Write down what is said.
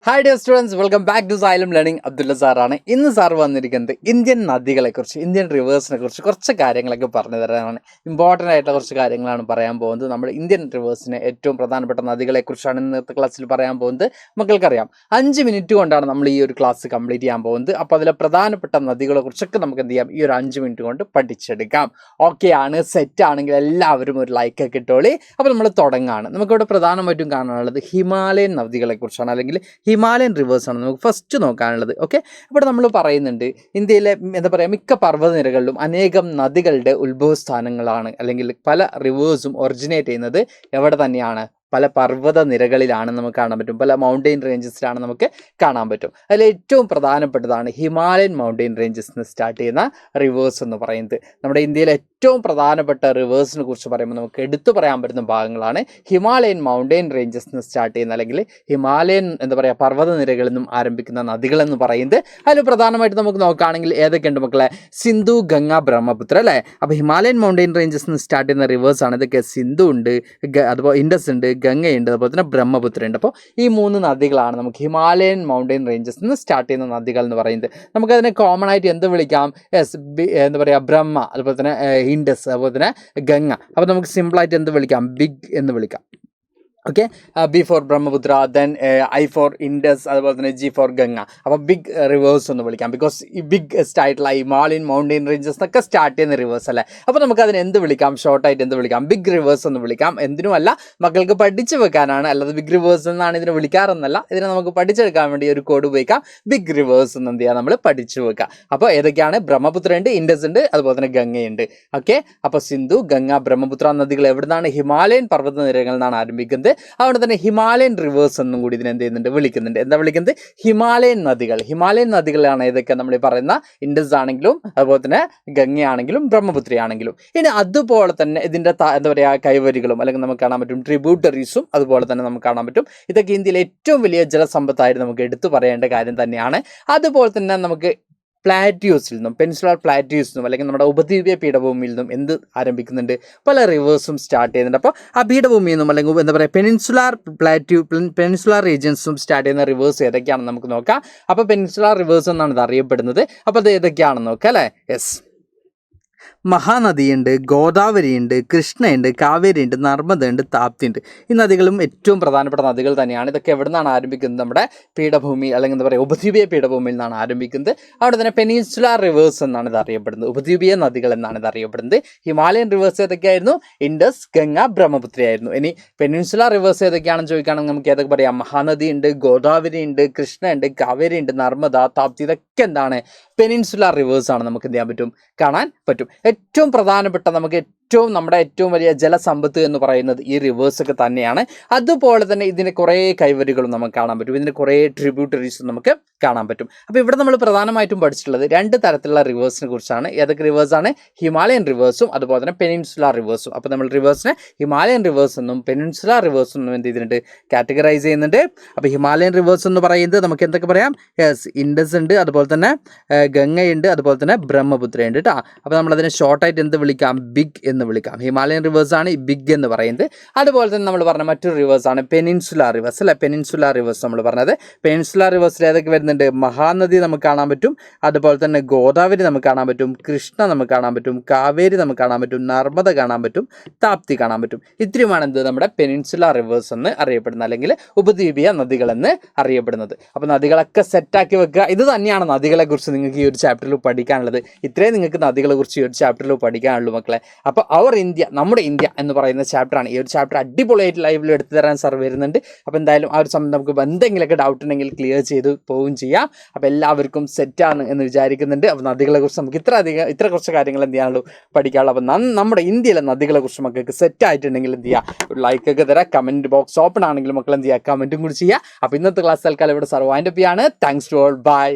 Hi dear students, welcome back to Xylem learning. Abdulla സാറാണ്. ഇന്ന് sir വന്നിരിക്കുന്നത് ഇന്ത്യൻ നദികളെക്കുറിച്ച്, ഇന്ത്യൻ റിവേഴ്സിനെ കുറിച്ച് കുറച്ച് കാര്യങ്ങളൊക്കെ പറഞ്ഞു തരാനാണ്. ഇമ്പോർട്ടൻ്റ് ആയിട്ടുള്ള കുറച്ച് കാര്യങ്ങളാണ് പറയാൻ പോകുന്നത്. നമ്മുടെ ഇന്ത്യൻ റിവേഴ്സിനെ ഏറ്റവും പ്രധാനപ്പെട്ട നദികളെക്കുറിച്ചാണ് ഇന്നത്തെ ക്ലാസ്സിൽ പറയാൻ പോകുന്നത്. മക്കൾക്കറിയാം 5 മിനിറ്റ് കൊണ്ടാണ് നമ്മൾ ഈ ഒരു ക്ലാസ് കംപ്ലീറ്റ് ചെയ്യാൻ പോകുന്നത്. അപ്പോൾ അതിലെ പ്രധാനപ്പെട്ട നദികളെ കുറിച്ചൊക്കെ നമുക്ക് എന്ത് ചെയ്യാം, ഈ ഒരു 5 മിനിറ്റ് കൊണ്ട് പഠിച്ചെടുക്കാം. ഓക്കെ ആണ്, സെറ്റ് ആണെങ്കിൽ എല്ലാവരും ഒരു ലൈക്കൊക്കെ ഇട്ടോളി. അപ്പോൾ നമ്മൾ തുടങ്ങാണ്. നമുക്കിവിടെ പ്രധാനമായിട്ടും കാണാനുള്ളത് ഹിമാലയൻ നദികളെക്കുറിച്ചാണ്, അല്ലെങ്കിൽ ഹിമാലയൻ റിവേഴ്സാണ് നമുക്ക് ഫസ്റ്റ് നോക്കാനുള്ളത്. ഓക്കെ, ഇവിടെ നമ്മൾ പറയുന്നുണ്ട് ഇന്ത്യയിലെ എന്താ പറയുക, മിക്ക പർവ്വതനിരകളിലും അനേകം നദികളുടെ ഉത്ഭവസ്ഥാനങ്ങളാണ്, അല്ലെങ്കിൽ പല റിവേഴ്സും ഒറിജിനേറ്റ് ചെയ്യുന്നത് എവിടെ തന്നെയാണ്, പല പർവ്വത നിരകളിലാണ് നമുക്ക് കാണാൻ പറ്റും, പല മൗണ്ടെയിൻ റേഞ്ചസിലാണ് നമുക്ക് കാണാൻ പറ്റും. അതിൽ ഏറ്റവും പ്രധാനപ്പെട്ടതാണ് ഹിമാലയൻ മൗണ്ടെയിൻ റേഞ്ചസ് നിന്ന് സ്റ്റാർട്ട് ചെയ്യുന്ന റിവേഴ്സ് എന്ന് പറയുന്നത്. നമ്മുടെ ഇന്ത്യയിലെ ഏറ്റവും പ്രധാനപ്പെട്ട റിവേഴ്സിനെ കുറിച്ച് പറയുമ്പോൾ നമുക്ക് എടുത്തു പറയാൻ പറ്റുന്ന ഭാഗങ്ങളാണ് ഹിമാലയൻ മൗണ്ടെയിൻ റേഞ്ചസ് നിന്ന് സ്റ്റാർട്ട് ചെയ്യുന്ന, അല്ലെങ്കിൽ ഹിമാലയൻ എന്താ പറയുക, പർവ്വത നിരകളിൽ നിന്നും ആരംഭിക്കുന്ന നദികളെന്ന് പറയുന്നത്. അതിൽ പ്രധാനമായിട്ട് നമുക്ക് നോക്കുകയാണെങ്കിൽ ഏതൊക്കെയുണ്ട് മക്കളെ, സിന്ധു, ഗംഗ, ബ്രഹ്മപുത്ര അല്ലേ. അപ്പോൾ ഹിമാലയൻ മൗണ്ടെയിൻ റേഞ്ചസ് നിന്ന് സ്റ്റാർട്ട് ചെയ്യുന്ന റിവേഴ്സാണ് ഇതൊക്കെ. സിന്ധു ഉണ്ട്, അതുപോലെ ഇൻഡസ് ഉണ്ട്, ഗംഗയുണ്ട്, അതുപോലെ തന്നെ ബ്രഹ്മപുത്ര ഉണ്ട്. അപ്പോൾ ഈ 3 നദികളാണ് നമുക്ക് ഹിമാലയൻ മൗണ്ടെയിൻ റേഞ്ചസ് നിന്ന് സ്റ്റാർട്ട് ചെയ്യുന്ന നദികൾ എന്ന് പറയുന്നത്. നമുക്കതിനെ കോമൺ ആയിട്ട് എന്ത് വിളിക്കാം, എന്താ പറയുക, ബ്രഹ്മ, അതുപോലെ തന്നെ ഇൻഡസ്, അതുപോലെ തന്നെ ഗംഗ. അപ്പോൾ നമുക്ക് സിമ്പിളായിട്ട് എന്ത് വിളിക്കാം, ബിഗ് എന്ന് വിളിക്കാം. Okay, B for Brahmaputra, then I for Indus, അതുപോലെ തന്നെ ജി ഫോർ ഗംഗ. അപ്പോൾ ബിഗ് റിവേഴ്സ് എന്ന് വിളിക്കാം, ബിക്കോസ് ഈ ബിഗ്ഗസ്റ്റ് ആയിട്ടുള്ള ഹിമാലയൻ മൗണ്ടെയിൻ റേഞ്ചസ് എന്നൊക്കെ സ്റ്റാർട്ട് ചെയ്യുന്ന റിവേഴ്സ് അല്ലേ. അപ്പോൾ നമുക്ക് അതിന് എന്ത് വിളിക്കാം, ഷോർട്ടായിട്ട് എന്ത് വിളിക്കാം, ബിഗ് റിവേഴ്സ് എന്ന് വിളിക്കാം. എന്തിനുമല്ല, മക്കൾക്ക് പഠിച്ചു വെക്കാനാണ്, അല്ലാതെ ബിഗ് റിവേഴ്സ് എന്നാണ് ഇതിനെ വിളിക്കാറെന്നല്ല. ഇതിനെ നമുക്ക് പഠിച്ചെടുക്കാൻ വേണ്ടി ഒരു കോഡ് ഉപയോഗിക്കാം, ബിഗ് റിവേഴ്സ് എന്ന് എന്ത് ചെയ്യുക, നമ്മൾ പഠിച്ചു വെക്കുക. അപ്പോൾ ഏതൊക്കെയാണ്, ബ്രഹ്മപുത്ര ഉണ്ട്, ഇൻഡസ് ഉണ്ട്, അതുപോലെ തന്നെ ഗംഗയുണ്ട്. ഓക്കെ, അപ്പോൾ സിന്ധു, ഗംഗ, ബ്രഹ്മപുത്ര നദികൾ എവിടെ നിന്നാണ്, ഹിമാലയൻ പർവ്വത നിരകളിൽ നിന്നാണ് ആരംഭിക്കുന്നത്. അതുകൊണ്ട് തന്നെ ഹിമാലയൻ റിവേഴ്സ് എന്നും കൂടി ഇതിനെ എന്ത് ചെയ്യുന്നുണ്ട്, വിളിക്കുന്നുണ്ട്. എന്താ വിളിക്കുന്നത്, ഹിമാലയൻ നദികൾ. ഹിമാലയൻ നദികളാണ് ഇതൊക്കെ നമ്മൾ ഈ പറയുന്ന ഇൻഡസ് ആണെങ്കിലും, അതുപോലെ തന്നെ ഗംഗയാണെങ്കിലും, ബ്രഹ്മപുത്രയാണെങ്കിലും. ഇനി അതുപോലെ തന്നെ ഇതിൻ്റെ എന്താ പറയുക, കൈവരികളും, അല്ലെങ്കിൽ നമുക്ക് കാണാൻ പറ്റും ട്രിബ്യൂട്ടറീസും അതുപോലെ തന്നെ നമുക്ക് കാണാൻ പറ്റും. ഇതൊക്കെ ഇന്ത്യയിലെ ഏറ്റവും വലിയ ജലസമ്പത്തായിട്ട് നമുക്ക് എടുത്തു പറയേണ്ട കാര്യം തന്നെയാണ്. അതുപോലെ തന്നെ നമുക്ക് പ്ലാറ്റ്യൂസിൽ നിന്നും, പെനിൻസുലാർ പ്ലാറ്റ്യൂസിൽ നിന്നും, അല്ലെങ്കിൽ നമ്മുടെ ഉപദ്വീപീയ പീഠഭൂമിയിൽ നിന്നും എന്ത് ആരംഭിക്കുന്നുണ്ട്, പല റിവേഴ്സും സ്റ്റാർട്ട് ചെയ്യുന്നുണ്ട്. അപ്പോൾ ആ പീഠഭൂമിയിൽ നിന്നും, അല്ലെങ്കിൽ എന്താ പറയുക, പെനിൻസുലാർ റീജിയൻസും സ്റ്റാർട്ട് ചെയ്യുന്ന റിവേഴ്സ് ഏതൊക്കെയാണെന്ന് നമുക്ക് നോക്കാം. അപ്പോൾ പെനിൻസുലാർ റിവേഴ്സ് എന്നാണ് ഇത് അറിയപ്പെടുന്നത്. അപ്പോൾ അത് ഏതൊക്കെയാണെന്ന് നോക്കാം അല്ലേ. യെസ്, മഹാനദിയുണ്ട്, ഗോദാവരിയുണ്ട്, കൃഷ്ണയുണ്ട്, കാവേരിയുണ്ട്, നർമ്മദയുണ്ട്, താപ്തിയുണ്ട്. ഈ നദികളും ഏറ്റവും പ്രധാനപ്പെട്ട നദികൾ തന്നെയാണ്. ഇതൊക്കെ എവിടെ നിന്നാണ് ആരംഭിക്കുന്നത്, നമ്മുടെ പീഠഭൂമി, അല്ലെങ്കിൽ എന്താ പറയുക, ഉപദ്വീപീയ പീഠഭൂമിയിൽ നിന്നാണ് ആരംഭിക്കുന്നത്. അവിടെ തന്നെ പെനിൻസുലാർ റിവേഴ്സ് എന്നാണ് ഇത് അറിയപ്പെടുന്നത്, ഉപദ്വീപീയ നദികൾ എന്നാണ് ഇത് അറിയപ്പെടുന്നത്. ഹിമാലയൻ റിവേഴ്സ് ഏതൊക്കെയായിരുന്നു, ഇൻഡസ്, ഗംഗ, ബ്രഹ്മപുത്രയായിരുന്നു. ഇനി പെനിൻസുലാർ റിവേഴ്സ് ഏതൊക്കെയാണെന്ന് ചോദിക്കുകയാണെങ്കിൽ നമുക്ക് ഏതൊക്കെ പറയാം, മഹാനദിയുണ്ട്, ഗോദാവരി ഉണ്ട്, കൃഷ്ണ ഉണ്ട്, കാവേരി ഉണ്ട്, നർമ്മദ, താപ്തി. ഇതൊക്കെ എന്താണ്, പെനിൻസുലാർ റിവേഴ്സ് ആണ്. നമുക്ക് എന്ത് ചെയ്യാൻ പറ്റും, കാണാൻ പറ്റും. ഏറ്റവും പ്രധാനപ്പെട്ട, നമുക്ക് നമ്മുടെ ഏറ്റവും വലിയ ജലസമ്പത്ത് എന്ന് പറയുന്നത് ഈ റിവേഴ്സൊക്കെ തന്നെയാണ്. അതുപോലെ തന്നെ ഇതിന് കുറേ കൈവരികളും നമുക്ക് കാണാൻ പറ്റും, ഇതിന് കുറേ ട്രിബ്യൂട്ടറീസും നമുക്ക് കാണാൻ പറ്റും. അപ്പോൾ ഇവിടെ നമ്മൾ പ്രധാനമായിട്ടും പഠിച്ചിട്ടുള്ളത് 2 തരത്തിലുള്ള റിവേഴ്സിനെ കുറിച്ചാണ്. ഏതൊക്കെ റിവേഴ്സാണ്, ഹിമാലയൻ റിവേഴ്സും അതുപോലെ തന്നെ പെനിൻസുലാർ റിവേഴ്സും. അപ്പോൾ നമ്മൾ റിവേഴ്സിനെ ഹിമാലയൻ റിവേഴ്സ് എന്നും പെനിൻസുലാർ റിവേഴ്സ് എന്നും എന്ത് ചെയ്തിട്ടുണ്ട്, കാറ്റഗറൈസ് ചെയ്യുന്നുണ്ട്. അപ്പോൾ ഹിമാലയൻ റിവേഴ്സ് എന്ന് പറയുന്നത് നമുക്ക് എന്തൊക്കെ പറയാം, യെസ്, ഇൻഡസ് ഉണ്ട്, അതുപോലെ തന്നെ ഗംഗയുണ്ട്, അതുപോലെ തന്നെ ബ്രഹ്മപുത്രയുണ്ട് കേട്ടോ. അപ്പോൾ നമ്മളതിനെ ഷോർട്ടായിട്ട് എന്ത് വിളിക്കാം, ബിഗ് എന്ന് വിളിക്കാം. ഹിമാലയൻ റിവേഴ്സാണ് ഈ ബിഗ് എന്ന് പറയുന്നത്. അതുപോലെ തന്നെ നമ്മൾ പറഞ്ഞ മറ്റൊരു റിവേഴ്സാണ് പെനിൻസുലാർ റിവേഴ്സ് അല്ലേ. പെനിൻസുലാർ റിവേഴ്സ് നമ്മൾ പറഞ്ഞത്, പെനിൻസുലാർ റിവേഴ്സിൽ ഏതൊക്കെ വരുന്നുണ്ട്, മഹാനദി നമുക്ക് കാണാൻ പറ്റും, അതുപോലെ തന്നെ ഗോദാവരി നമുക്ക് കാണാൻ പറ്റും, കൃഷ്ണ നമുക്ക് കാണാൻ പറ്റും, കാവേരി നമുക്ക് കാണാൻ പറ്റും, നർമ്മദ കാണാൻ പറ്റും, താപ്തി കാണാൻ പറ്റും. ഇത്രയുമാണ് എന്ത്, നമ്മുടെ പെനിൻസുലാർ റിവേഴ്സ് എന്ന് അറിയപ്പെടുന്നത്, അല്ലെങ്കിൽ ഉപദ്വീപീയ നദികൾ എന്ന് അറിയപ്പെടുന്നത്. അപ്പോൾ നദികളൊക്കെ സെറ്റാക്കി വെക്കുക. ഇത് തന്നെയാണ് നദികളെ കുറിച്ച് നിങ്ങൾക്ക് ഈ ഒരു ചാപ്റ്ററിൽ പഠിക്കാനുള്ളത്. ഇത്രയും നിങ്ങൾക്ക് നദികളെ കുറിച്ച് ഈ ഒരു ചാപ്റ്ററിൽ പഠിക്കാനുള്ളൂ മക്കളെ. അപ്പോൾ അവർ ഇന്ത്യ, നമ്മുടെ ഇന്ത്യ എന്ന് പറയുന്ന ചാപ്റ്ററാണ്. ഈ ഒരു ചാപ്റ്റർ അടിപൊളിയായിട്ട് ലൈവിൽ എടുത്തു തരാൻ സാർ വരുന്നുണ്ട്. അപ്പോൾ എന്തായാലും ആ ഒരു സമയം നമുക്ക് എന്തെങ്കിലുമൊക്കെ ഡൗട്ട് ഉണ്ടെങ്കിൽ ക്ലിയർ ചെയ്ത് പോവുകയും ചെയ്യാം. അപ്പോൾ എല്ലാവർക്കും സെറ്റാണ് എന്ന് വിചാരിക്കുന്നുണ്ട്. അപ്പോൾ നദികളെക്കുറിച്ച് നമുക്ക് ഇത്ര കുറച്ച് കാര്യങ്ങൾ എന്ത് ചെയ്യാനുള്ളൂ, പഠിക്കാനുള്ളൂ. അപ്പോൾ നമ്മുടെ ഇന്ത്യയിലെ നദികളെക്കുറിച്ച് മക്കൾക്ക് സെറ്റായിട്ടുണ്ടെങ്കിൽ എന്ത് ചെയ്യുക, ഒരു ലൈക്കൊക്കെ തരാം. കമൻറ്റ് ബോക്സ് ഓപ്പൺ ആണെങ്കിലും മക്കൾ എന്ത് ചെയ്യുക, കമൻറ്റും കൂടി ചെയ്യുക. അപ്പോൾ ഇന്നത്തെ ക്ലാസ് തൽക്കാലം ഇവിടെ സാർ വൈൻഡപ്പ് ചെയ്യാണ്. Thanks to all, by.